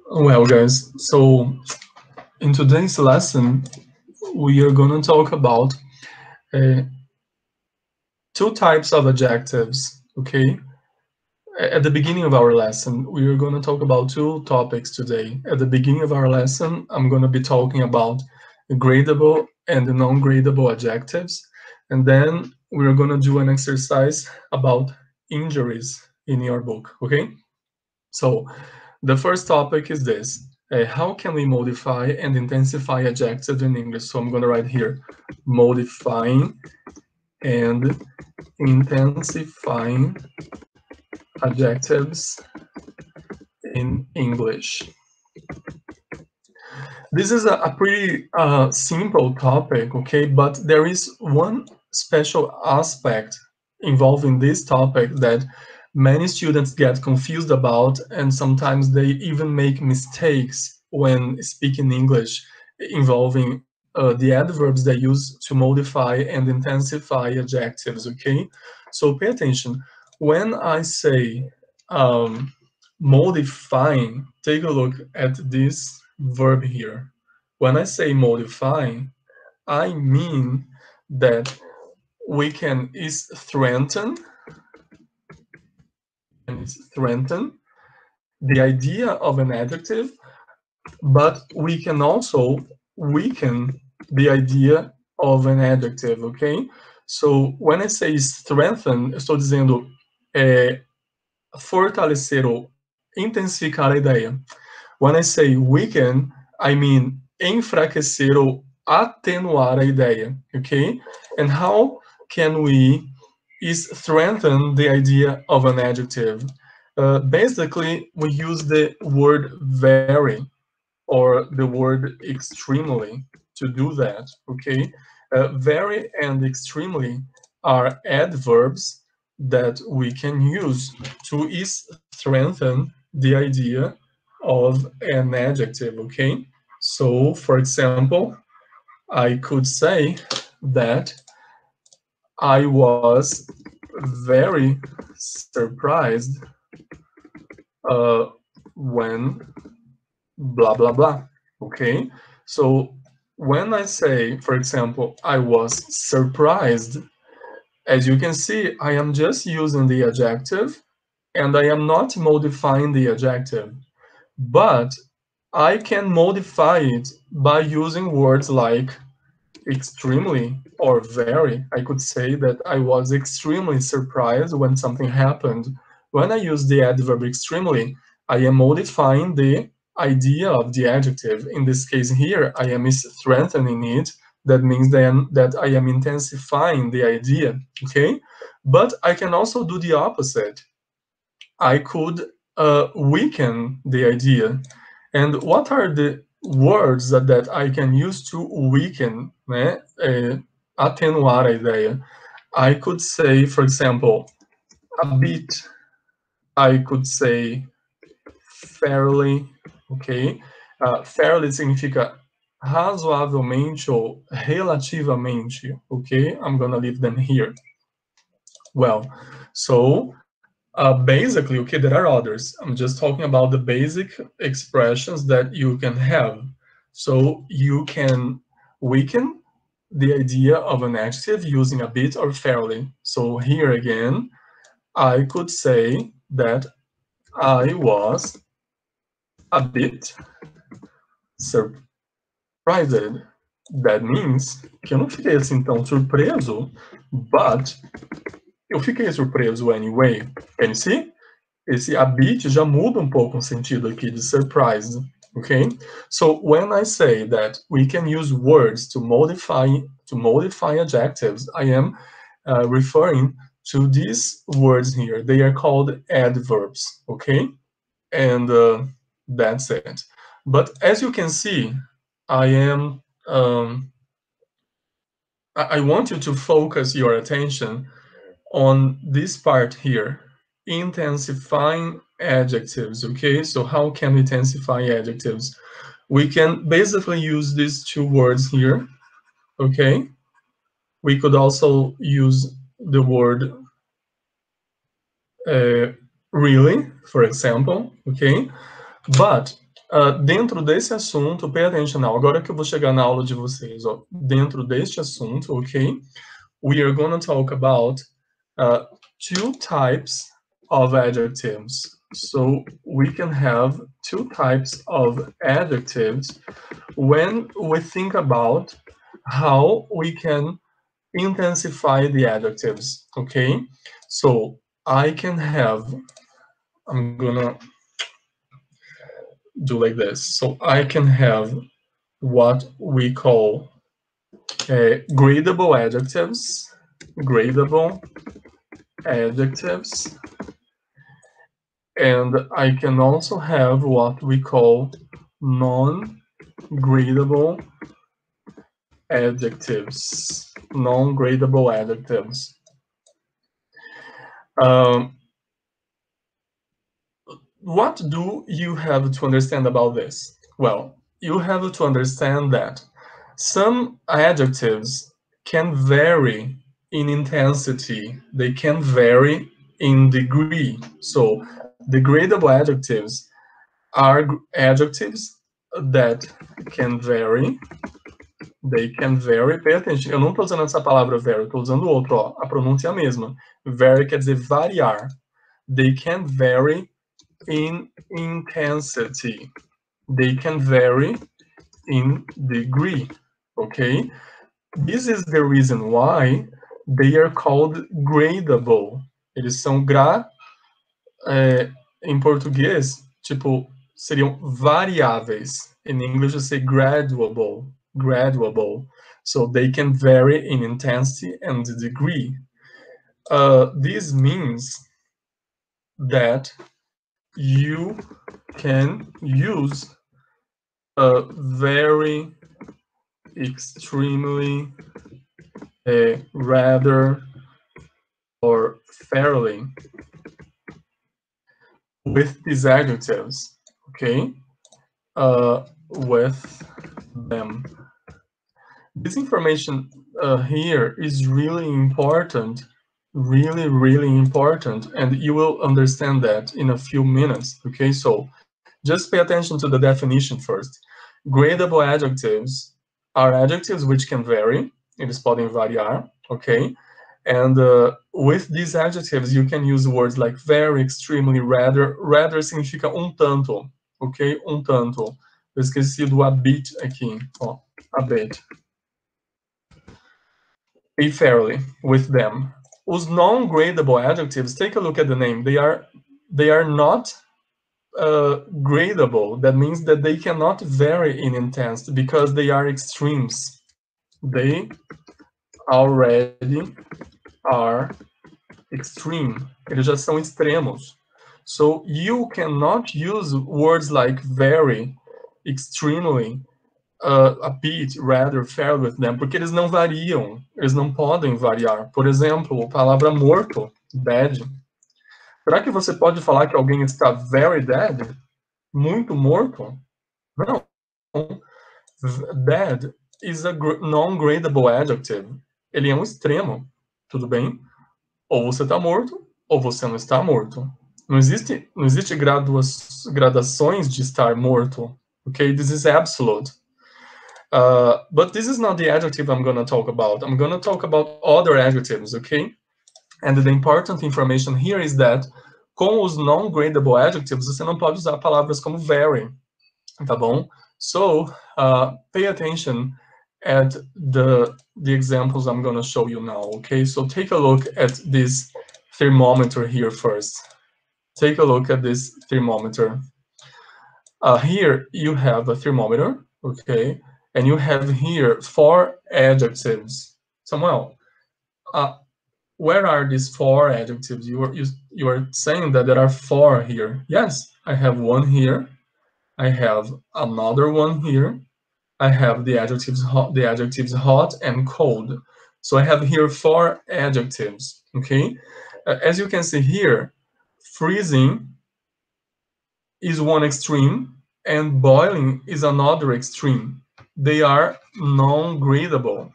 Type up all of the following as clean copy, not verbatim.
Well, guys, so in today's lesson, we are going to talk about uh, two types of adjectives, okay? At the beginning of our lesson, we are going to talk about two topics today. At the beginning of our lesson, I'm going to be talking about gradable and non-gradable adjectives. And then we're going to do an exercise about injuries in your book, okay? So the first topic is this. How can we modify and intensify adjectives in English? So I'm going to write here, modifying and intensifying adjectives in English. This is a pretty simple topic, okay? But there is one special aspect involving this topic that many students get confused about, and sometimes they even make mistakes when speaking English involving the adverbs they use to modify and intensify adjectives, okay? So pay attention. When I say modifying, take a look at this verb here. When I say modifying, I mean that we can strengthen the idea of an adjective, but we can also weaken the idea of an adjective, okay? So when I say strengthen, eu estou dizendo fortalecer ou intensificar a ideia. When I say weaken, I mean enfraquecer ou atenuar a ideia, okay? And how can we strengthen the idea of an adjective? Basically, we use the word very or the word extremely to do that, okay? Very and extremely are adverbs that we can use to strengthen the idea of an adjective, okay? So, for example, I could say that I was very surprised when blah blah blah, okay? So when I say, for example, I was surprised, as you can see, I am just using the adjective and I am not modifying the adjective, but I can modify it by using words like extremely or very. I could say that I was extremely surprised when something happened. When I use the adverb extremely, I am modifying the idea of the adjective. In this case here, I am strengthening it. That means that I am intensifying the idea, okay? But I can also do the opposite. I could weaken the idea. And what are the words that I can use to weaken, né? Atenuar a ideia? I could say, for example, a bit. I could say fairly, ok? Fairly significa razoavelmente ou relativamente, ok? I'm gonna leave them here. Well, so basically, okay, there are others. I'm just talking about the basic expressions that you can have. So you can weaken the idea of an adjective using a bit or fairly. So here again, I could say that I was a bit surprised. That means que eu não fiquei assim tão surpreso, but eu fiquei surpreso anyway. Can you see? Esse a bit já muda um pouco o sentido aqui de surprised, okay? So when I say that we can use words to modify adjectives, I am referring to these words here. They are called adverbs, okay? And that's it. But as you can see, I am I want you to focus your attention on this part here, intensifying adjectives, okay? So how can we intensify adjectives? We can basically use these two words here, okay? We could also use the word really, for example, okay? But Dentro desse assunto, pay attention now. Agora que eu vou chegar na aula de vocês, ó. Dentro deste assunto, ok? We are going to talk about two types of adjectives. So we can have two types of adjectives when we think about how we can intensify the adjectives, okay? So I can have, I'm gonna do like this. So I can have what we call gradable adjectives, and I can also have what we call non-gradable adjectives. Non-gradable adjectives. What do you have to understand about this? Well, you have to understand that some adjectives can vary in intensity, they can vary in degree. So, degradable adjectives are adjectives that can vary. They can vary. Pay attention, eu não estou usando essa palavra vary, estou usando outro, ó. A pronúncia é a mesma. Vary quer dizer variar. They can vary in intensity. They can vary in degree, okay? This is the reason why they are called gradable. Eles são em português, tipo, seriam variáveis. In English, you say graduable. So they can vary in intensity and degree. This means that you can use a very extremely, rather, or fairly with these adjectives, okay? With them. This information here is really important, really important, and you will understand that in a few minutes, okay? So just pay attention to the definition first. Gradable adjectives are adjectives which can vary, eles podem variar, okay? And with these adjectives, you can use words like very, extremely, rather. Rather significa tanto, ok? Tanto. Eu esqueci do a bit aqui, ó, a bit. Be fairly with them. Os non-gradable adjectives, take a look at the name. They are not gradable. That means that they cannot vary in intensity because they are extremes. They already are extreme. Eles já são extremos. So you cannot use words like very, extremely, a bit, rather, fair with them, porque eles não variam, eles não podem variar. Por exemplo, a palavra morto, dead. Será que você pode falar que alguém está very dead? Muito morto? Não. Dead is a non-gradable adjective. Ele é um extremo, tudo bem? Ou você está morto, ou você não está morto. Não existe gradações de estar morto. Okay, this is absolute. But this is not the adjective I'm going to talk about. I'm going to talk about other adjectives, okay? And the important information here is that com os non-gradable adjectives, você não pode usar palavras como very, tá bom? So, pay attention at the examples I'm going to show you now, okay? So take a look at this thermometer here first. Take a look at this thermometer. Here you have a thermometer, okay? And you have here 4 adjectives. Samuel, where are these 4 adjectives? You are saying that there are 4 here. Yes, I have one here. I have another one here. I have the adjectives hot and cold. So I have here 4 adjectives, okay? As you can see here, freezing is one extreme and boiling is another extreme. They are non-gradable.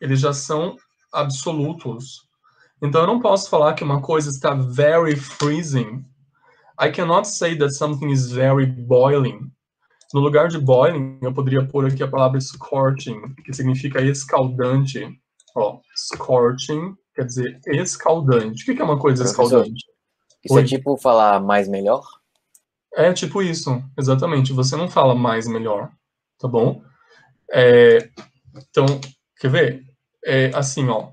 Eles já são absolutos. Então eu não posso falar que uma coisa está very freezing. I cannot say that something is very boiling. No lugar de boiling, eu poderia pôr aqui a palavra scorching, que significa escaldante. Ó, scorching quer dizer escaldante. O que é uma coisa Professor, escaldante? isso é Oi. tipo falar mais melhor? É tipo isso, exatamente. Você não fala mais melhor, tá bom? Então, quer ver? Assim, ó.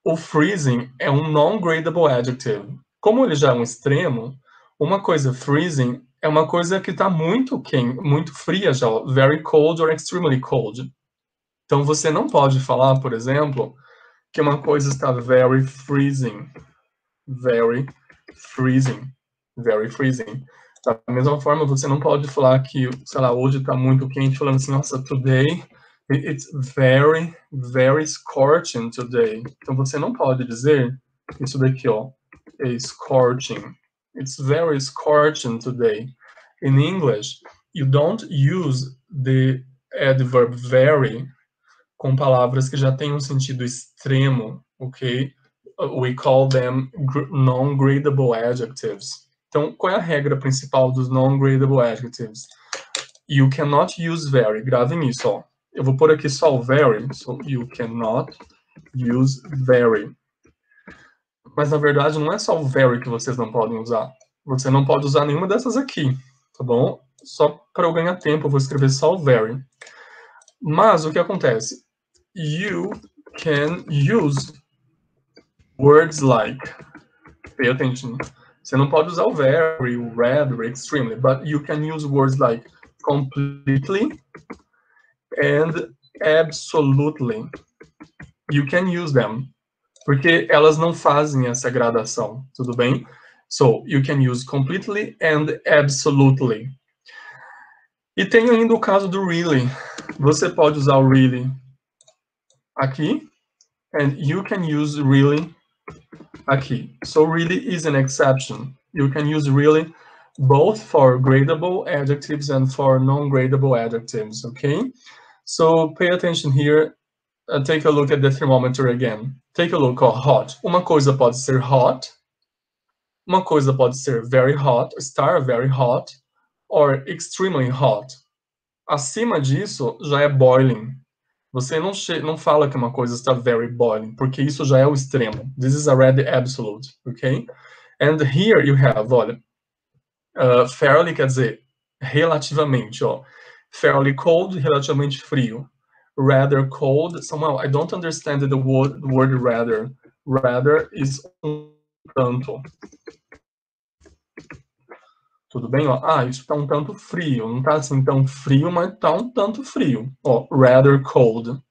O freezing é um non-gradable adjective. Como ele já é um extremo, uma coisa freezing é uma coisa que está muito quente, muito fria já, ó, very cold or extremely cold. Então você não pode falar, por exemplo, que uma coisa está very freezing, very freezing, very freezing. Da mesma forma, você não pode falar que, sei lá, hoje está muito quente, falando assim, nossa, today it's very, very scorching today. Então você não pode dizer isso daqui, ó, é scorching. It's very scorching today. In English, you don't use the adverb very com palavras que já têm um sentido extremo, ok? We call them non-gradable adjectives. Então, qual é a regra principal dos non-gradable adjectives? You cannot use very. Gravem isso, ó. Eu vou pôr aqui só o very, so you cannot use very. Mas, na verdade, não é só o very que vocês não podem usar. Você não pode usar nenhuma dessas aqui, tá bom? Só para eu ganhar tempo, eu vou escrever só o very. Mas, o que acontece? You can use words like, pay attention. Você não pode usar o very, o rather, extremely, but you can use words like completely and absolutely. You can use them, porque elas não fazem essa gradação, tudo bem? So, you can use completely and absolutely. E tem ainda o caso do really. Você pode usar o really aqui, and you can use really aqui. So really is an exception. You can use really both for gradable adjectives and for non-gradable adjectives, okay? So pay attention here. Take a look at the thermometer again. Take a look at hot. Uma coisa pode ser hot. Uma coisa pode ser very hot, estar very hot, or extremely hot. Acima disso já é boiling. Você não fala que uma coisa está very boiling, porque isso já é o extremo. This is already absolute, okay? And here you have, olha, fairly quer dizer relativamente, ó. Fairly cold, relativamente frio. Rather cold, somehow, I don't understand the word rather. Rather is um tanto. Tudo bem? Ó, isso está um tanto frio. Não está assim tão frio, mas está um tanto frio. Ó, rather cold.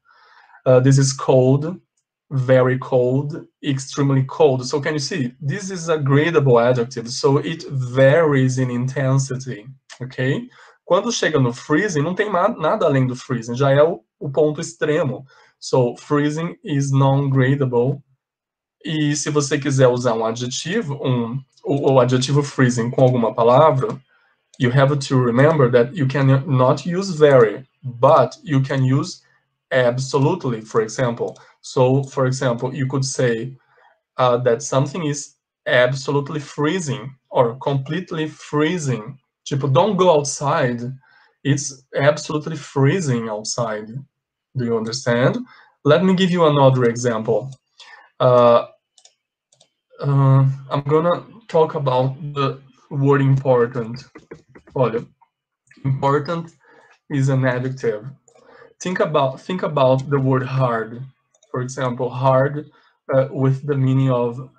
This is cold, very cold, extremely cold. So can you see? This is a gradable adjective, so it varies in intensity, ok? Quando chega no freezing, não tem nada além do freezing, já é o ponto extremo. So freezing is non-gradable. E se você quiser usar um adjetivo, o adjetivo freezing com alguma palavra, you have to remember that you cannot use very, but you can use absolutely, for example. So, for example, you could say that something is absolutely freezing or completely freezing. Tipo, don't go outside. It's absolutely freezing outside. Do you understand? Let me give you another example. I'm gonna talk about the word important. Olha, important is an adjective. Think about the word hard. For example, hard with the meaning of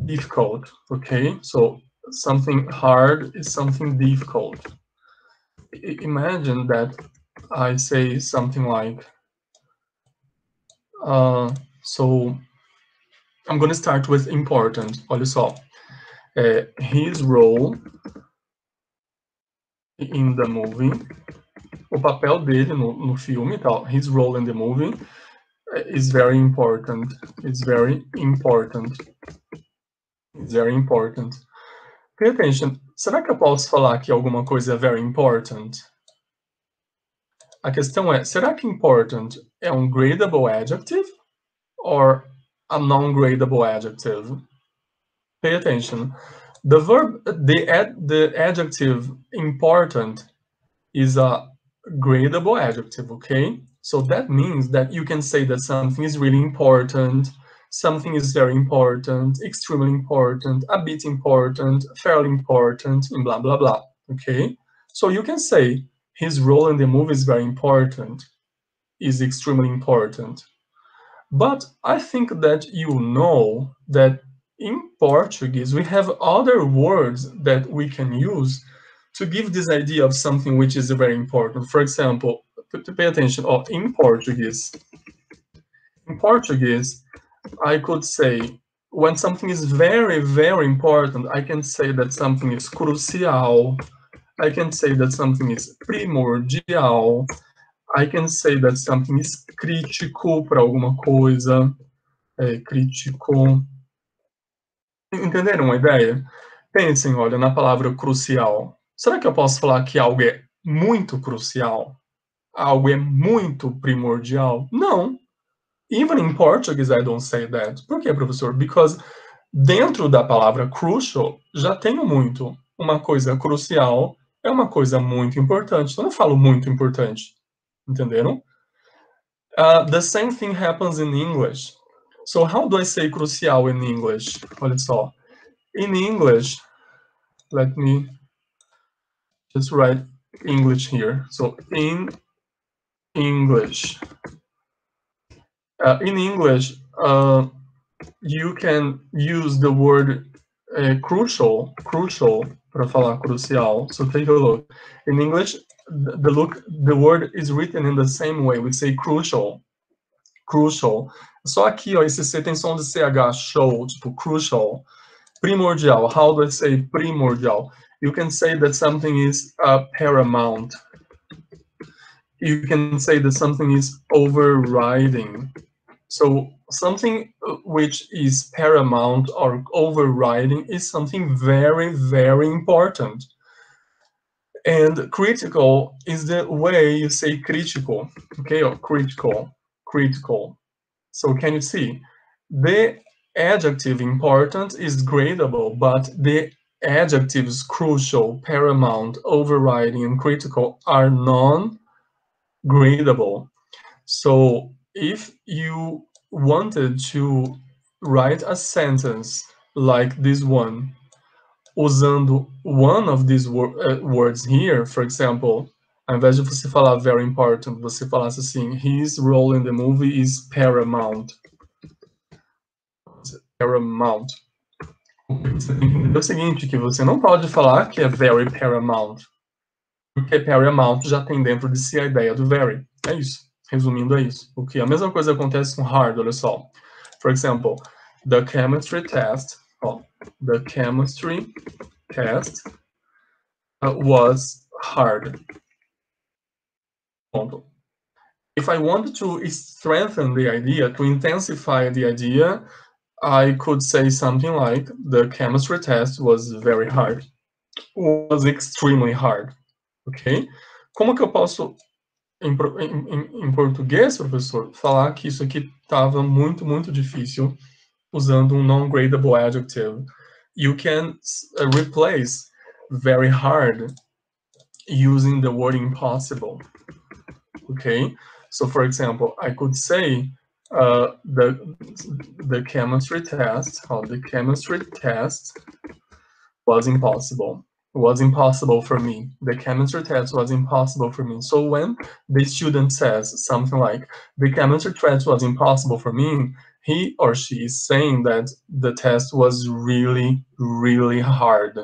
difficult. Okay, so something hard is something difficult. Imagine that I say something like, so I'm going to start with important. Olha só, his role in the movie, o papel dele no filme e tal, his role in the movie is very important. It's very important. It's very important. Pay attention. Será que eu posso falar que alguma coisa é very important? A questão é, será que important é um gradable adjective or a non-gradable adjective? Pay attention. The adjective important is a gradable adjective, okay? So that means that you can say that something is really important, something is very important, extremely important, a bit important, fairly important, and blah, blah, blah, okay? So you can say his role in the movie is very important, is extremely important. But I think that you know that in Portuguese we have other words that we can use to give this idea of something which is very important. For example, to pay attention, in Portuguese, I could say when something is very, very important, I can say that something is crucial. I can say that something is primordial. I can say that something is crítico para alguma coisa. Crítico. Entenderam a ideia? Pensem, olha, na palavra crucial. Será que eu posso falar que algo é muito crucial? Algo é muito primordial? Não. Even in Portuguese, I don't say that. Por quê, professor? Because dentro da palavra crucial já tem o muito. Uma coisa crucial é uma coisa muito importante. Então, eu não falo muito importante. Entenderam? The same thing happens in English. So how do I say crucial in English? Olha só. In English, let me just write English here. So in English, you can use the word crucial para falar crucial. So take a look. In English, the word is written in the same way. We say crucial. Só aqui, ó, esse C tem som de CH, show, tipo crucial. Primordial. How do I say primordial? You can say that something is paramount. You can say that something is overriding. So something which is paramount or overriding is something very, very important. And critical is the way you say critical, okay, or critical. So can you see? The adjective important is gradable, but the adjectives crucial, paramount, overriding, and critical are non-gradable. So if you wanted to write a sentence like this one, usando one of these words here, for example, ao invés de você falar very important, você falasse assim, his role in the movie is paramount. Paramount. Você tem que entender o seguinte, que você não pode falar que é very paramount, porque paramount já tem dentro de si a ideia do very. É isso. Resumindo, é isso. A mesma coisa acontece com hard, olha só. For example, the chemistry test, the chemistry test was hard. If I wanted to strengthen the idea, to intensify the idea, I could say something like, the chemistry test was very hard. Was extremely hard. Ok? Como que eu posso, em português, professor, falar que isso aqui estava muito, muito difícil usando um non-gradable adjective? You can replace very hard using the word impossible. Okay? So, for example, I could say the chemistry test, the chemistry test was impossible. It was impossible for me. The chemistry test was impossible for me. So when the student says something like, the chemistry test was impossible for me, he or she is saying that the test was really, really hard.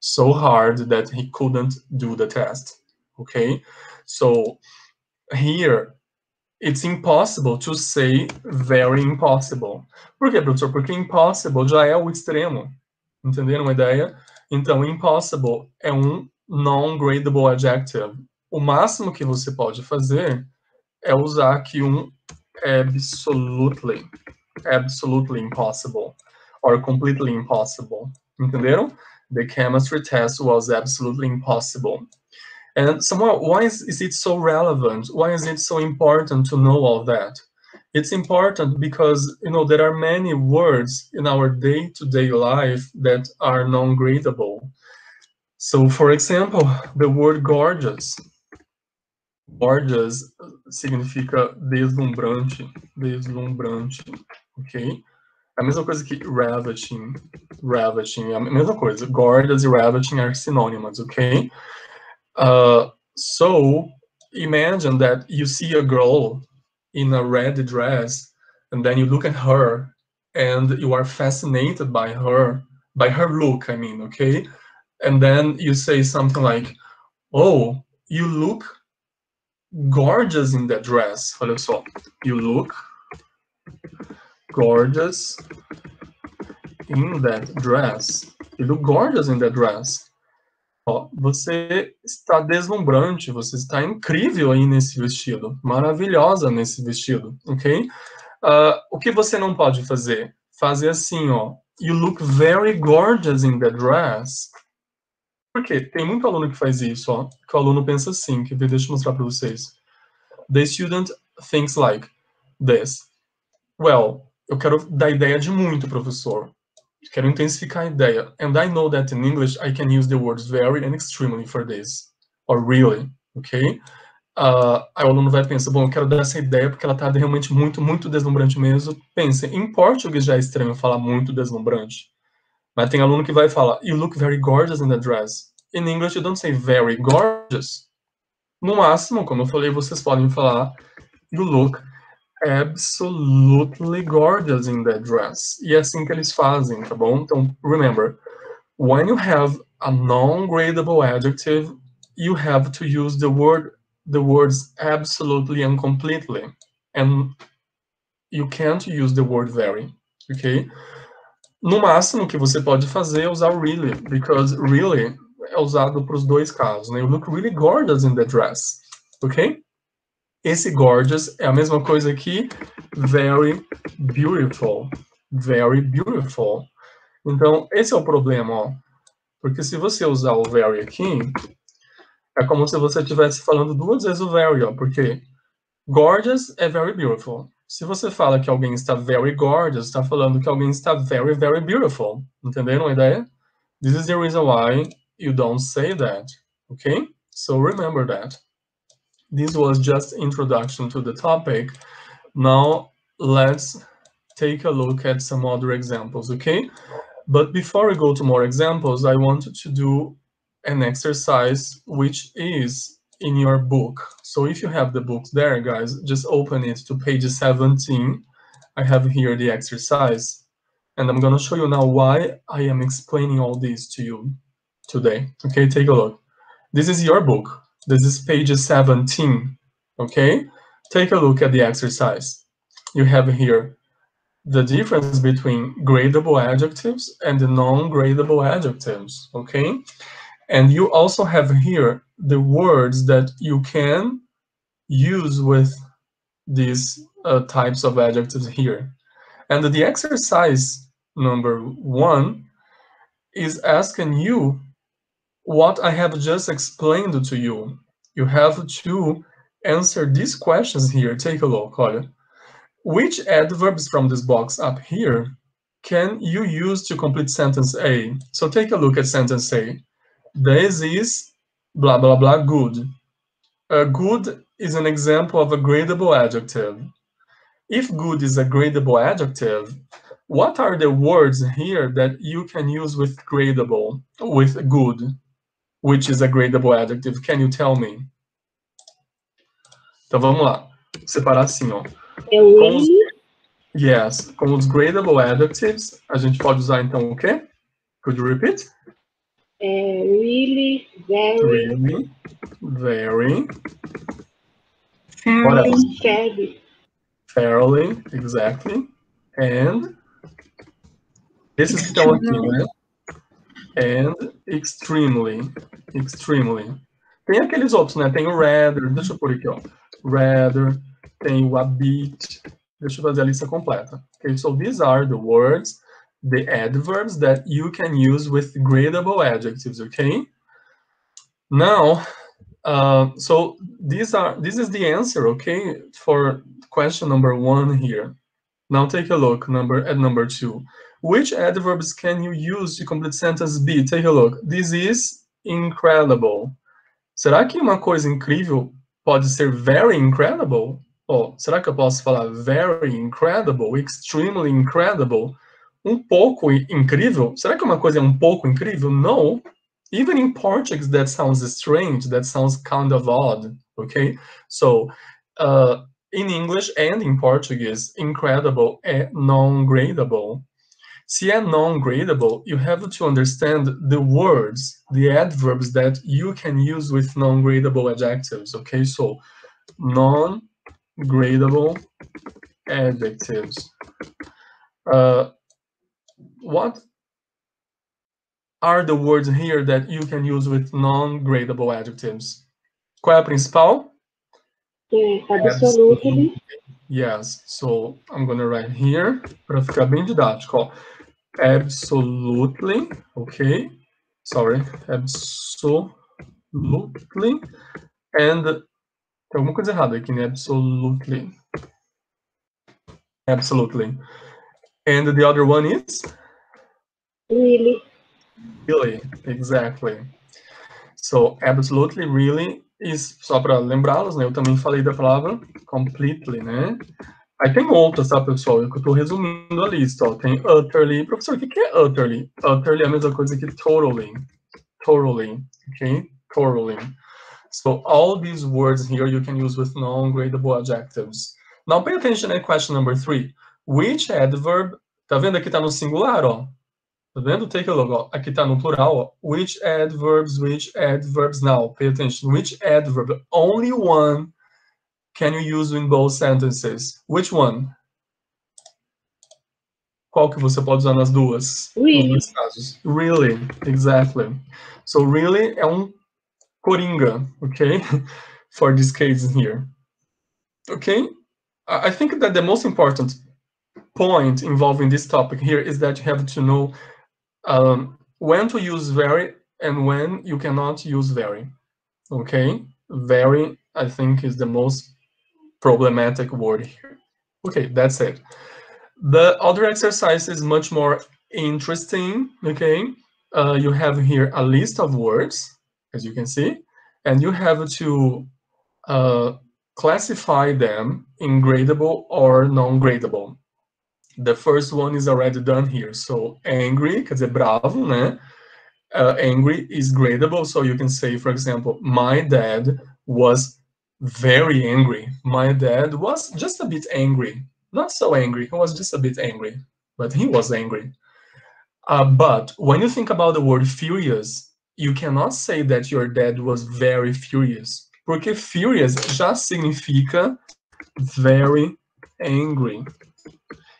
So hard that he couldn't do the test. Okay? So here, it's impossible to say very impossible. Por quê, professor? Porque impossible já é o extremo. Entenderam a ideia? Então, impossible é um non-gradable adjective. O máximo que você pode fazer é usar aqui um absolutely impossible, or completely impossible. Entenderam? The chemistry test was absolutely impossible. And somehow, why is it so relevant? Why is it so important to know all that? It's important because, you know, there are many words in our day-to-day life that are non-gradable. So, for example, the word gorgeous. Gorgeous significa deslumbrante, deslumbrante, ok? A mesma coisa que ravishing, ravishing, a mesma coisa. Gorgeous e ravishing are synonymous, ok? So imagine that you see a girl in a red dress, and then you look at her, and you are fascinated by her look, I mean, okay? And then you say something like, oh, you look gorgeous in that dress. Olha só. You look gorgeous in that dress. You look gorgeous in that dress. Ó, você está deslumbrante, você está incrível aí nesse vestido. Maravilhosa nesse vestido, ok? O que você não pode fazer? Fazer assim, ó. You look very gorgeous in that dress. Por quê? Tem muito aluno que faz isso, ó. Que o aluno pensa assim, que deixa eu mostrar para vocês. The student thinks like this. Well, eu quero dar ideia de muito, professor. Quero intensificar a ideia. And I know that in English I can use the words very and extremely for this. Or really, ok? Aí o aluno vai pensar, bom, eu quero dar essa ideia porque ela está realmente muito, muito deslumbrante mesmo. Pense, em português já é estranho falar muito deslumbrante. Mas tem aluno que vai falar, you look very gorgeous in the dress. In English you don't say very gorgeous. No máximo, como eu falei, vocês podem falar, you look absolutely gorgeous in that dress. E é assim que eles fazem, tá bom? Então, remember, when you have a non-gradable adjective, you have to use the words absolutely and completely. And you can't use the word very, ok? No máximo que você pode fazer é usar really, because really é usado para os dois casos, né? You look really gorgeous in the dress, ok? Esse gorgeous é a mesma coisa que very beautiful. Very beautiful. Então, esse é o problema, ó. Porque se você usar o very aqui, é como se você estivesse falando duas vezes o very, ó. Porque gorgeous é very beautiful. Se você fala que alguém está very gorgeous, está falando que alguém está very, very beautiful. Entenderam a ideia? This is the reason why you don't say that. Okay? So remember that. This was just introduction to the topic. Now let's take a look at some other examples, okay? But before we go to more examples, I wanted to do an exercise which is in your book. So if you have the books there, guys, just open it to page 17. I have here the exercise, and I'm gonna show you now why I am explaining all this to you today. Okay, take a look. This is your book. This is page 17, okay? Take a look at the exercise. You have here the difference between gradable adjectives and the non-gradable adjectives, okay? And you also have here the words that you can use with these types of adjectives here. And the exercise number 1 is asking you what I have just explained to you. You have to answer these questions here. Take a look, olha. Which adverbs from this box up here can you use to complete sentence A? So take a look at sentence A. This is blah, blah, blah, good. Good is an example of a gradable adjective. If good is a gradable adjective, what are the words here that you can use with gradable, with good, which is a gradable adjective? Can you tell me? Então vamos lá. Separar assim, ó. Yes, com os gradable adjectives, a gente pode usar então o quê? Could you repeat? Really, very. Really, very. Fairly. Fairly, exactly. And esses que estão aqui, né? And extremely, extremely. Tem aqueles outros, né? Tem o rather, deixa eu pôr aqui, ó. Rather, tem o a bit. Deixa eu fazer a lista completa. Okay, so these are the words, the adverbs that you can use with gradable adjectives, okay? Now, So this is the answer, okay, for question number 1 here. Now take a look at number 2. Which adverbs can you use to complete sentence B? Take a look. This is incredible. Será que uma coisa incrível pode ser very incredible? Será que eu posso falar very incredible, extremely incredible, um pouco incrível? Será que uma coisa é um pouco incrível? No. Even in Portuguese, that sounds strange. That sounds kind of odd. Okay, so in English and in Portuguese, incredible é non-gradable. Se é non-gradable, you have to understand the words, the adverbs that you can use with non-gradable adjectives. Okay, so non-gradable adjectives. What are the words here that you can use with non-gradable adjectives? Qual é a principal? Absolutely. Yes, so I'm gonna write here para ficar bem didático. Ó. Absolutely, okay. Sorry, absolutely. And tem alguma coisa errada aqui, né? Absolutely. Absolutely. And the other one is? Really. Really, exactly. So, absolutely, really is, só para lembrá-los, né? Eu também falei da palavra completely, né? Aí tem outras, tá, pessoal? Eu estou resumindo a lista, ó. Tem utterly. Professor, o que é utterly? Utterly é a mesma coisa que totally. Totally, okay? Totally. So all these words here you can use with non-gradable adjectives. Now pay attention at question number 3. Which adverb... Tá vendo aqui tá no singular, ó? Tá vendo? Take a look, ó. Aqui tá no plural, ó. Which adverbs now? Pay attention. Which adverb? Only one can you use in both sentences? Which one? Qual que você pode usar nas duas? Really. Nos dois casos. Really, exactly. So really é um coringa, okay? For this case here. Okay? I think that the most important point involving this topic here is that you have to know when to use very and when you cannot use very. Okay? Very, I think, is the most problematic word here. Okay, that's it. The other exercise is much more interesting. Okay? You have here a list of words, as you can see, and you have to classify them in gradable or non-gradable. The first one is already done here. So angry, quer dizer, bravo, né? Angry is gradable. So you can say, for example, my dad was very angry. My dad was just a bit angry. Not so angry. He was just a bit angry, but he was angry. But when you think about the word furious, you cannot say that your dad was very furious. Porque furious já significa very angry.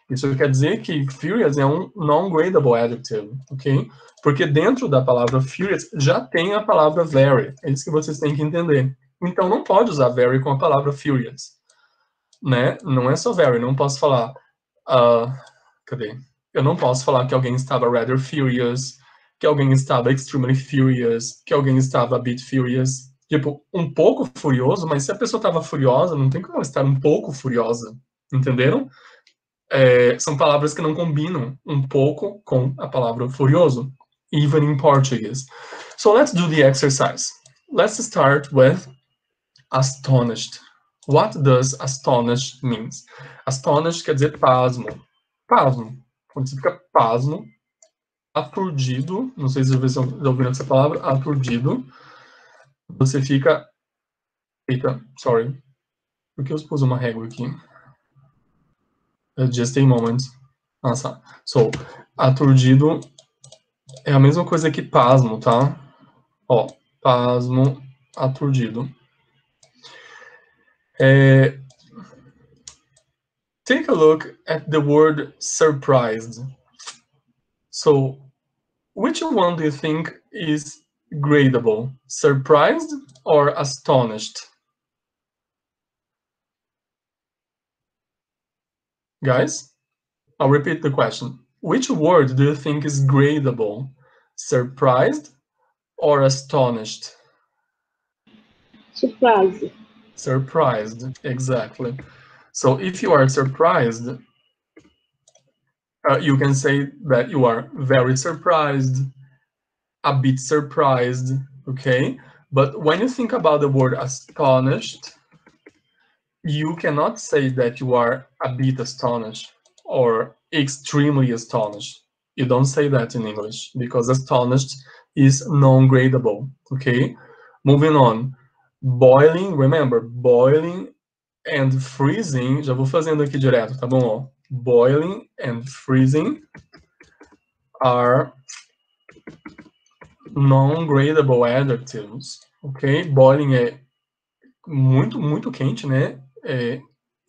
Isso quer dizer que furious é um non-gradable adjective, ok? Porque dentro da palavra furious já tem a palavra very. É isso que vocês têm que entender. Então não pode usar very com a palavra furious, né? Não é só very. Não posso falar... cadê? Eu não posso falar que alguém estava rather furious, que alguém estava extremely furious, que alguém estava a bit furious. Tipo, um pouco furioso, mas se a pessoa estava furiosa, não tem como estar um pouco furiosa. Entenderam? São palavras que não combinam um pouco com a palavra furioso, even in Portuguese. So let's do the exercise. Let's start with astonished. What does astonished means? Astonished quer dizer pasmo. Pasmo. Quando você fica pasmo, aturdido, não sei se vocês já ouviram essa palavra, aturdido, você fica... Eita, sorry. Por que eu pus uma régua aqui? Just a moment. Nossa. So, aturdido é a mesma coisa que pasmo, tá? Ó, pasmo, aturdido. Take a look at the word surprised. So, which one do you think is gradable? Surprised or astonished? Guys, I'll repeat the question. Which word do you think is gradable? Surprised or astonished? Surprise. Surprised, exactly. So if you are surprised, you can say that you are very surprised, a bit surprised, okay? But when you think about the word astonished, you cannot say that you are a bit astonished or extremely astonished. You don't say that in English because astonished is non-gradable, okay? Moving on. Boiling, remember, boiling and freezing, já vou fazendo aqui direto, tá bom? Boiling and freezing are non-gradable adjectives, ok? Boiling é muito, muito quente, né?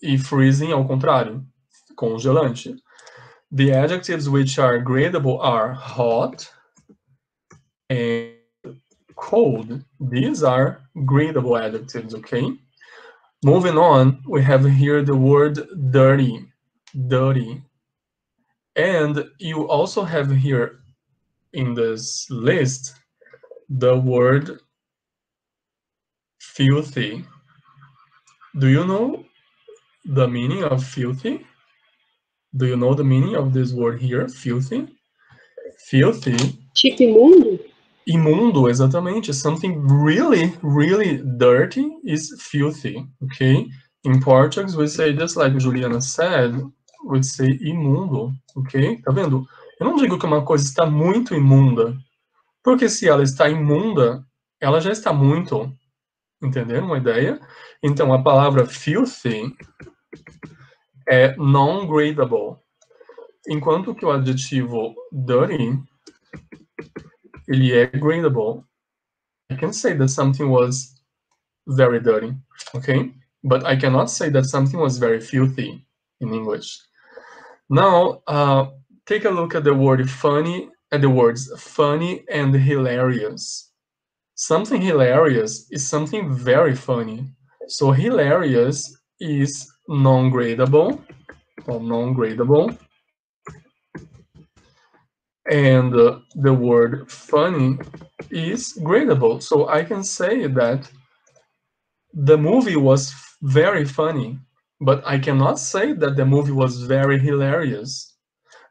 E freezing ao contrário, congelante. The adjectives which are gradable are hot and cold. These are gradable adjectives, okay? Moving on, we have here the word dirty, dirty. And you also have here in this list the word filthy. Do you know the meaning of filthy? Do you know the meaning of this word here, filthy? Filthy. Tipo imundo? Imundo, exatamente. Something really, really dirty is filthy, okay? In Portuguese, we say just like Juliana said, we say imundo, ok? Tá vendo? Eu não digo que uma coisa está muito imunda, porque se ela está imunda, ela já está muito. Entenderam uma ideia? Então, a palavra filthy é non-gradable, enquanto que o adjetivo dirty, ele é gradable. I can say that something was very dirty, okay? But I cannot say that something was very filthy in English. Now, take a look at the word funny, at the words funny and hilarious. Something hilarious is something very funny. So hilarious is non-gradable, or non-gradable. And the word funny is gradable. So I can say that the movie was very funny, but I cannot say that the movie was very hilarious.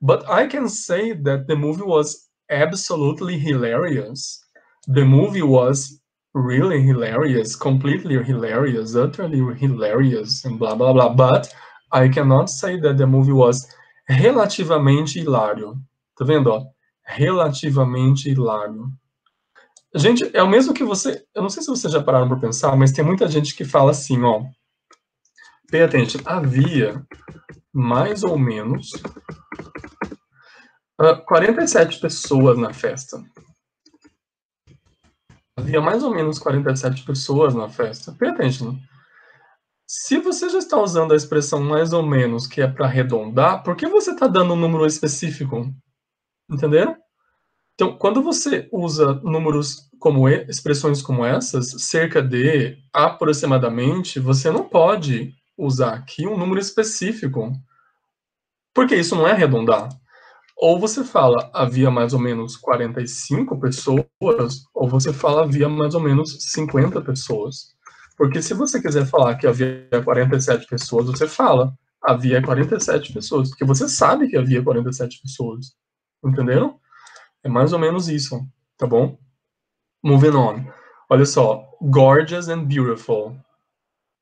But I can say that the movie was absolutely hilarious. The movie was really hilarious, completely hilarious, utterly hilarious, and blah blah blah. But I cannot say that the movie was relativamente hilário. Tá vendo, ó? Relativamente hilário. Gente, é o mesmo que você. Eu não sei se vocês já pararam para pensar, mas tem muita gente que fala assim, ó. Pay attention. Havia mais ou menos 47 pessoas na festa. Havia mais ou menos 47 pessoas na festa. Pay attention. Se você já está usando a expressão mais ou menos, que é para arredondar, por que você está dando um número específico? Entenderam? Então, quando você usa números como expressões como essas, cerca de, aproximadamente, você não pode usar aqui um número específico, porque isso não é arredondar. Ou você fala havia mais ou menos 45 pessoas, ou você fala havia mais ou menos 50 pessoas. Porque se você quiser falar que havia 47 pessoas, você fala havia 47 pessoas, porque você sabe que havia 47 pessoas. Entenderam? É mais ou menos isso, tá bom? Moving on. Olha só, gorgeous and beautiful.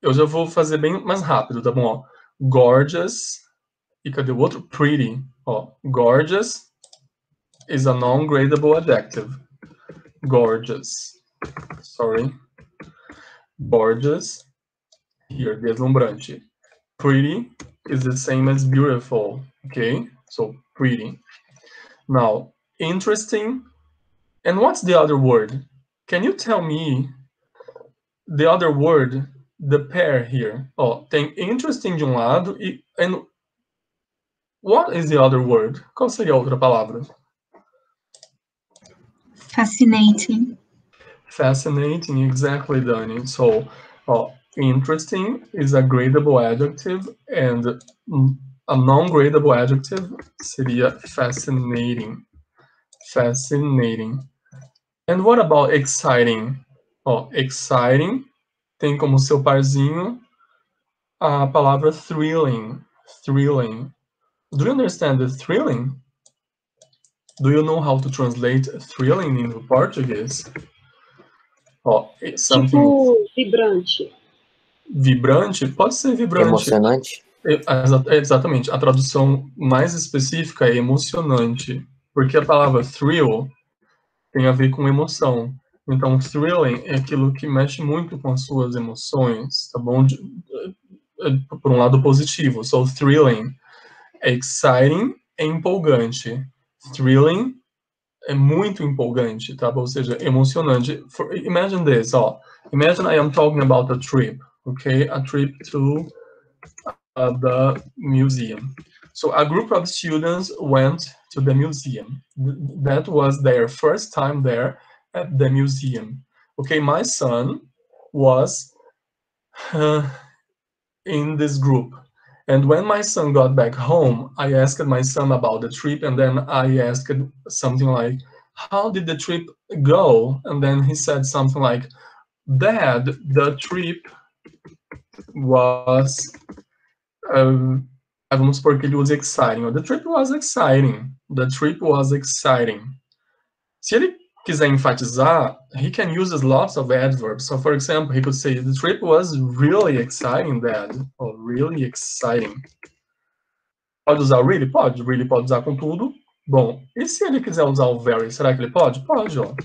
Eu já vou fazer bem mais rápido, tá bom? Ó, gorgeous, e cadê o outro? Pretty. Ó, gorgeous is a non-gradable adjective. Gorgeous. Sorry. Gorgeous. Here, deslumbrante. Pretty is the same as beautiful, okay? So, pretty. Now, interesting. And what's the other word? Can you tell me the other word, the pair here? Ó, tem interesting de um lado e... And what is the other word? Qual seria a outra palavra? Fascinating. Fascinating, exactly, Dani. So, interesting is a gradable adjective, and a non-gradable adjective seria fascinating. Fascinating. And what about exciting? Exciting tem como seu parzinho a palavra thrilling. Thrilling. Do you understand the thrilling? Do you know how to translate thrilling into Portuguese? Ó, something Tipo vibrante. vibrante, pode ser vibrante. Emocionante? Exatamente. A tradução mais específica é emocionante, porque a palavra thrill tem a ver com emoção. Então, thrilling é aquilo que mexe muito com as suas emoções, tá bom? Por um lado positivo. So, thrilling é exciting, é empolgante. Thrilling é muito empolgante, tá? Ou seja, emocionante. Imagine this, ó. Imagine I am talking about a trip, okay? A trip to the museum. So a group of students went to the museum. That was their first time there at the museum. Okay, my son was in this group. And when my son got back home, I asked my son about the trip, and then I asked something like, how did the trip go? And then he said something like, Dad, the trip was vamos supor que ele use exciting. The trip was exciting. The trip was exciting. Se ele quiser enfatizar, he can use lots of adverbs. So, for example, he could say, the trip was really exciting, Dad. Or really exciting. Pode usar o really? Pode. Really pode usar com tudo. Bom, e se ele quiser usar o very, será que ele pode? Pode, ó.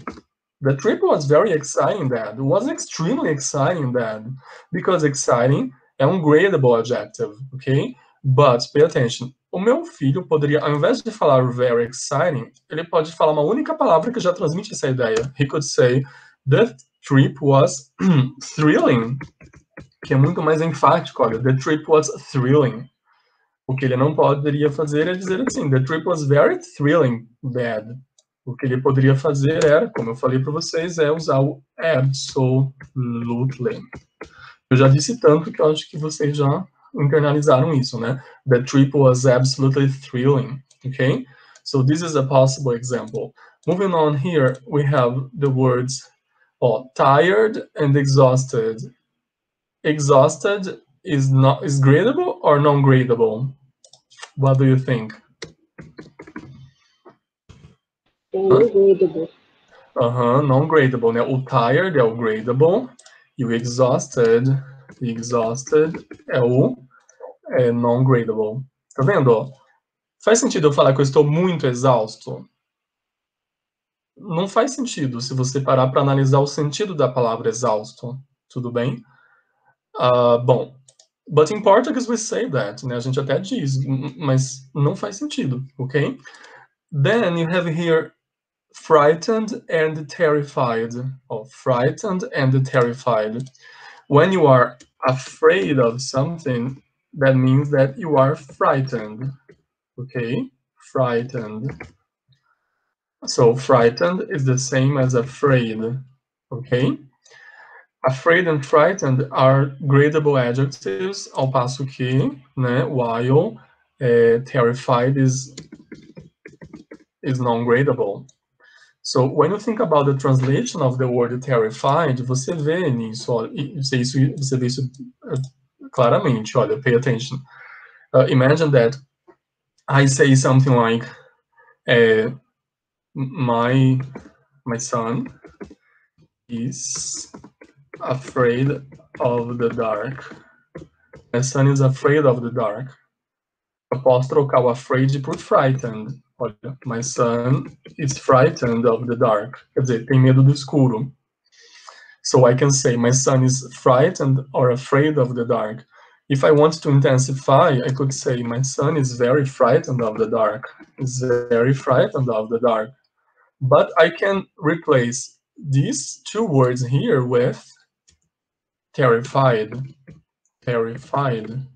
The trip was very exciting, Dad. It was extremely exciting, Dad. Because exciting é um gradable adjective, ok? But, pay attention, o meu filho poderia, ao invés de falar very exciting, ele pode falar uma única palavra que já transmite essa ideia. He could say, the trip was thrilling, que é muito mais enfático, olha, the trip was thrilling. O que ele não poderia fazer é dizer assim, the trip was very thrilling, Dad. O que ele poderia fazer era, como eu falei para vocês, é usar o absolutely. Eu já disse tanto que eu acho que vocês já internalizaram isso, né? The trip was absolutely thrilling, okay? So this is a possible example. Moving on here, we have the words tired and exhausted. Exhausted is gradable or non-gradable? What do you think? Non-gradable. Non-gradable, né? O tired é o gradable e o exhausted é o non-gradable. Tá vendo? Faz sentido eu falar que eu estou muito exausto? Não faz sentido se você parar para analisar o sentido da palavra exausto. Tudo bem? Bom, but in Portuguese we say that, né? A gente até diz, mas não faz sentido, ok? Then you have here frightened and terrified. Frightened and terrified. When you are afraid of something, that means that you are frightened. Okay? Frightened. So frightened is the same as afraid. Okay? Afraid and frightened are gradable adjectives, ao passo que, né, while terrified is non-gradable. So, when you think about the translation of the word terrified, você vê nisso, olha, você vê isso claramente, olha, pay attention. Imagine that I say something like, my son is afraid of the dark. My son is afraid of the dark. Eu posso trocar o afraid por frightened. Olha, my son is frightened of the dark. Quer dizer, tem medo do escuro. So I can say my son is frightened or afraid of the dark. If I want to intensify, I could say my son is very frightened of the dark. Is very frightened of the dark. But I can replace these two words here with terrified. Terrified.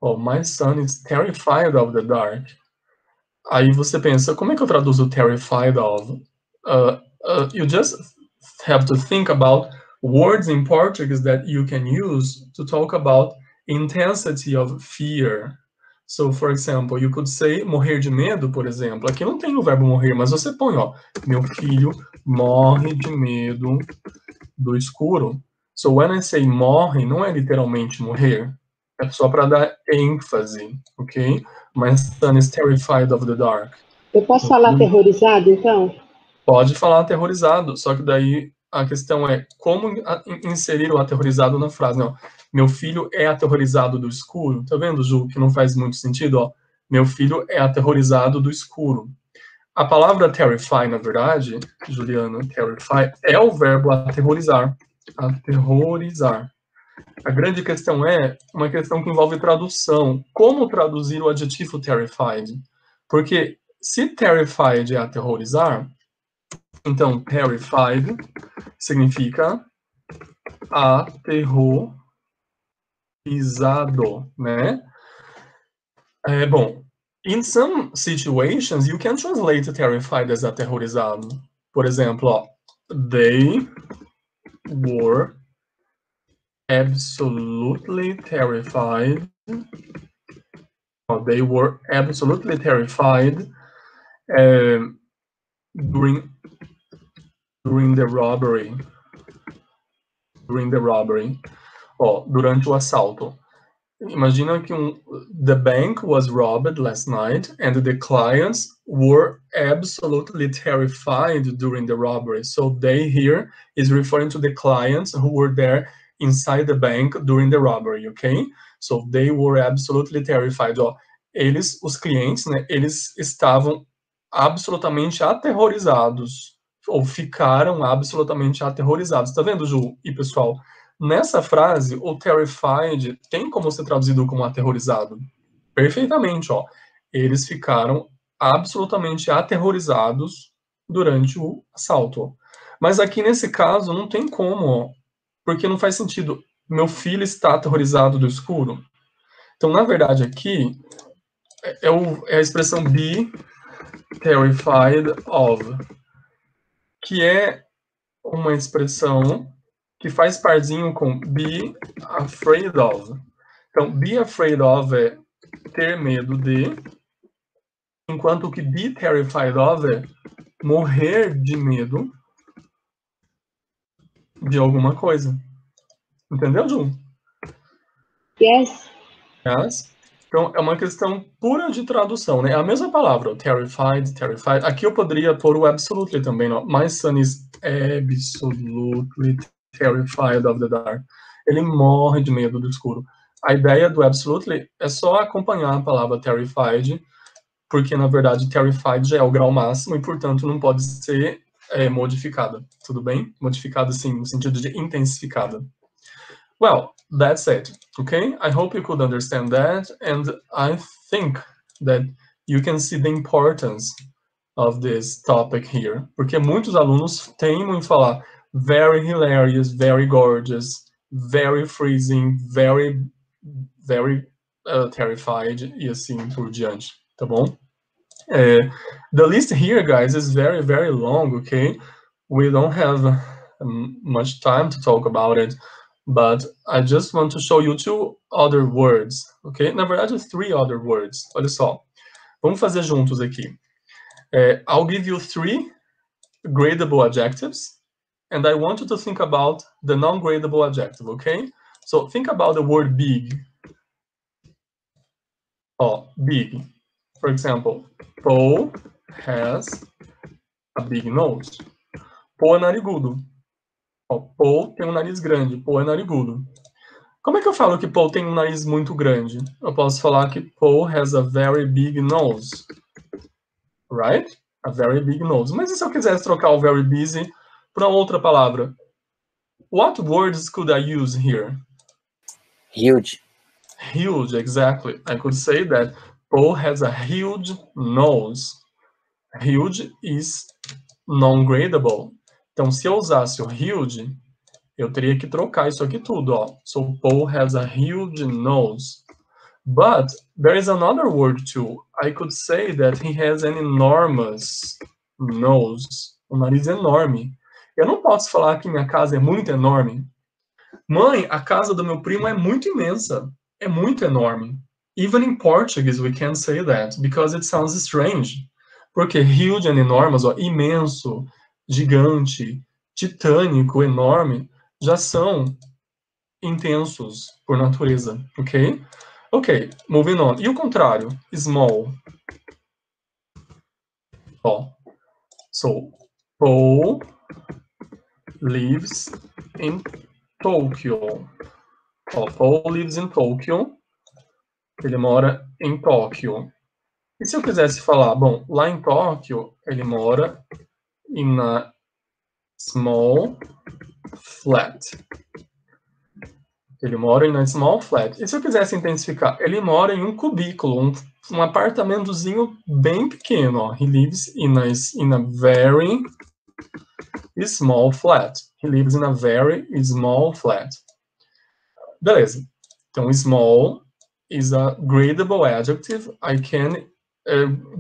My son is terrified of the dark. Aí você pensa, como é que eu traduzo terrified of? You just have to think about words in Portuguese that you can use to talk about intensity of fear. So, for example, you could say morrer de medo, por exemplo. Aqui não tem o verbo morrer, mas você põe, meu filho morre de medo do escuro. So when I say morre, não é literalmente morrer. É só para dar ênfase, ok? My son is terrified of the dark. Eu posso falar aterrorizado, então? Pode falar aterrorizado, só que daí a questão é como inserir o aterrorizado na frase. Não, meu filho é aterrorizado do escuro. Tá vendo, Ju, que não faz muito sentido? Ó, meu filho é aterrorizado do escuro. A palavra terrify, na verdade, Juliana, terrify, é o verbo aterrorizar. Aterrorizar. A grande questão é uma questão que envolve tradução. Como traduzir o adjetivo terrified? Porque se terrified é aterrorizar, então terrified significa aterrorizado, né? Bom, in some situations, you can translate terrified as aterrorizado. Por exemplo, ó, they were absolutely terrified. They were absolutely terrified during the robbery. During the robbery. Ó, durante o assalto. Imagina que the bank was robbed last night and the clients were absolutely terrified during the robbery. So they here is referring to the clients who were there inside the bank during the robbery, okay? So they were absolutely terrified. Ó, os clientes, né, eles estavam absolutamente aterrorizados, ou ficaram absolutamente aterrorizados. Tá vendo, Ju e pessoal? Nessa frase, o terrified tem como ser traduzido como aterrorizado. Perfeitamente, ó. Eles ficaram absolutamente aterrorizados durante o assalto. Mas aqui nesse caso não tem como, ó, porque não faz sentido. Meu filho está aterrorizado do escuro. Então, na verdade, aqui é a expressão be terrified of, que é uma expressão que faz parzinho com be afraid of. Então, be afraid of é ter medo de, enquanto que be terrified of é morrer de medo de alguma coisa. Entendeu, Ju? Yes. Yes. Então, é uma questão pura de tradução, né? É a mesma palavra, terrified, terrified. Aqui eu poderia pôr o absolutely também, não? My son is absolutely terrified of the dark. Ele morre de medo do escuro. A ideia do absolutely é só acompanhar a palavra terrified, porque, na verdade, terrified já é o grau máximo e, portanto, não pode ser modificada. Tudo bem? Modificada, sim, no sentido de intensificada. Well, that's it, okay? I hope you could understand that, and I think that you can see the importance of this topic here, porque muitos alunos teimam em falar very hilarious, very gorgeous, very freezing, very terrified, e assim por diante, tá bom? The list here, guys, is very, very long, okay? We don't have much time to talk about it, but I just want to show you two other words, okay? Na verdade, three other words. Olha só. Vamos fazer juntos aqui. I'll give you three gradable adjectives, and I want you to think about the non-gradable adjective, okay? So think about the word big. Oh, big. For example, Paul has a big nose. Paul é narigudo. Ó, Paul tem um nariz grande. Paul é narigudo. Como é que eu falo que Paul tem um nariz muito grande? Eu posso falar que Paul has a very big nose. Right? A very big nose. Mas e se eu quisesse trocar o very busy por uma outra palavra? What words could I use here? Huge. Huge, exactly. I could say that Paul has a huge nose. Huge is non-gradable. Então, se eu usasse o huge, eu teria que trocar isso aqui tudo, ó. So, Paul has a huge nose. But there is another word too. I could say that he has an enormous nose. Um nariz enorme. Eu não posso falar que minha casa é muito enorme. Mãe, a casa do meu primo é muito imensa. É muito enorme. Even in Portuguese we can't say that because it sounds strange. Porque huge and enormous, ó, imenso, gigante, titânico, enorme, já são intensos, por natureza, ok? Ok, moving on. E o contrário? Small. Ó, so, Paul lives in Tokyo. Ó, Paul lives in Tokyo. Ele mora em Tóquio. E se eu quisesse falar, bom, lá em Tóquio, ele mora in a small flat. Ele mora em a small flat. E se eu quisesse intensificar, ele mora em um cubículo, um apartamentozinho bem pequeno. Ó. He lives in a very small flat. He lives in a very small flat. Beleza. Então, small is a gradable adjective. I can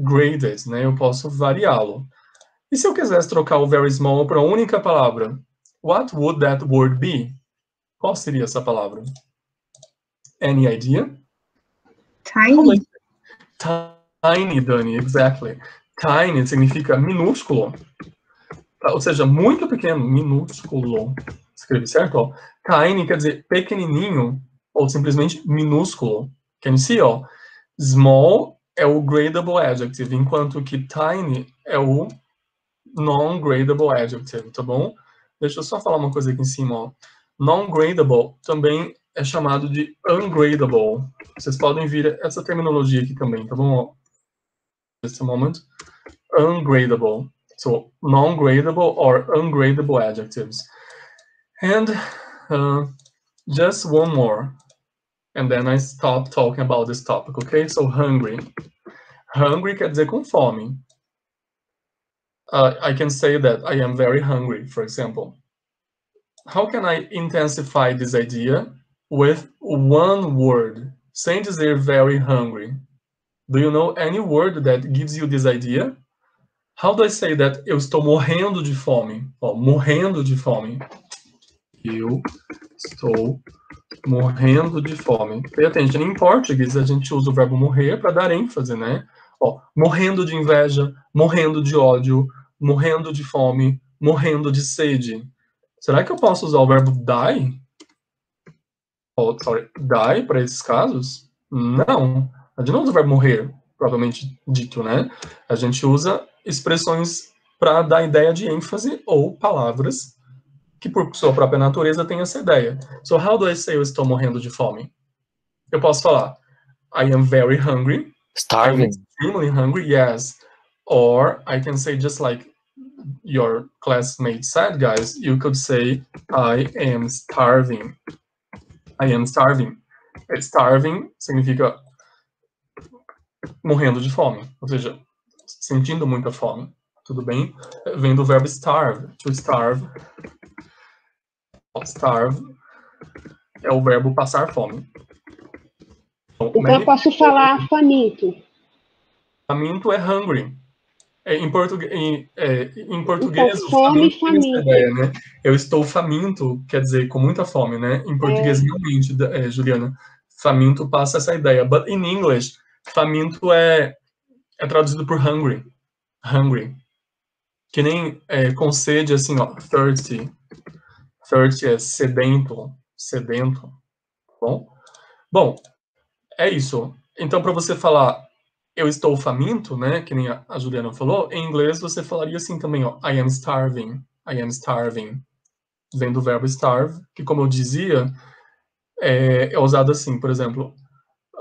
grade it, né? Eu posso variá-lo. E se eu quisesse trocar o very small para a única palavra? What would that word be? Qual seria essa palavra? Any idea? Tiny. Tiny, Dani, exactly. Tiny significa minúsculo. Ou seja, muito pequeno, minúsculo. Escreve certo? Ó. Tiny quer dizer pequenininho ou simplesmente minúsculo. Can you see? Ó? Small é o gradable adjective, enquanto que tiny é o non-gradable adjective, tá bom? Deixa eu só falar uma coisa aqui em cima, ó. Non-gradable também é chamado de ungradable. Vocês podem ver essa terminologia aqui também, tá bom? Just a moment. Ungradable. So, non-gradable or ungradable adjectives. And just one more. And then I stop talking about this topic, okay? So, hungry. Hungry quer dizer com fome. I can say that I am very hungry, for example. How can I intensify this idea with one word? Sem dizer very hungry. Do you know any word that gives you this idea? How do I say that eu estou morrendo de fome? Ó, morrendo de fome. Eu estou morrendo de fome. Pay attention. Em português, a gente usa o verbo morrer para dar ênfase, né? Ó, morrendo de inveja, morrendo de ódio, morrendo de fome, morrendo de sede. Será que eu posso usar o verbo die? Oh, sorry, die para esses casos? Não. A gente não usa o verbo morrer, propriamente dito, né? A gente usa expressões para dar ideia de ênfase ou palavras que, por sua própria natureza, têm essa ideia. So, how do I say eu estou morrendo de fome? Eu posso falar, I am very hungry. Starving. I'm extremely hungry, yes. Or I can say just like your classmate said, guys, you could say, I am starving. I am starving. Starving significa morrendo de fome, ou seja, sentindo muita fome. Tudo bem? Vem do verbo starve, to starve. Starve é o verbo passar fome. Então eu posso falar faminto. Faminto é hungry. Em português, Então, fome, faminto. Ideia, né? Eu estou faminto, quer dizer, com muita fome, né? Em português, realmente, Juliana, faminto passa essa ideia. But in English, faminto é traduzido por hungry. Hungry. Que nem com sede, assim, ó, thirsty. Thirsty é sedento. Sedento. Bom, é isso. Então, para você falar eu estou faminto, né, que nem a Juliana falou, em inglês você falaria assim também, ó, I am starving, I am starving. Vem do verbo starve, que como eu dizia, é usado assim, por exemplo,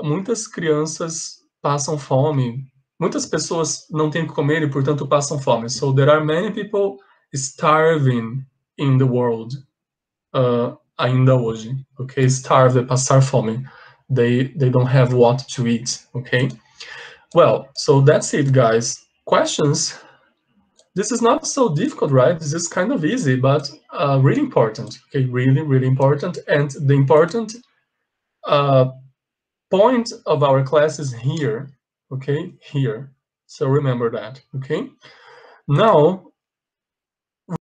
muitas crianças passam fome, muitas pessoas não têm o que comer e, portanto, passam fome. So, there are many people starving in the world, ainda hoje, ok? Starve é passar fome. They don't have what to eat, ok? Well, so that's it, guys. Questions? This is not so difficult, right? This is kind of easy, but really important. Okay, really, really important. And the important point of our class is here. Okay, here. So remember that. Okay. Now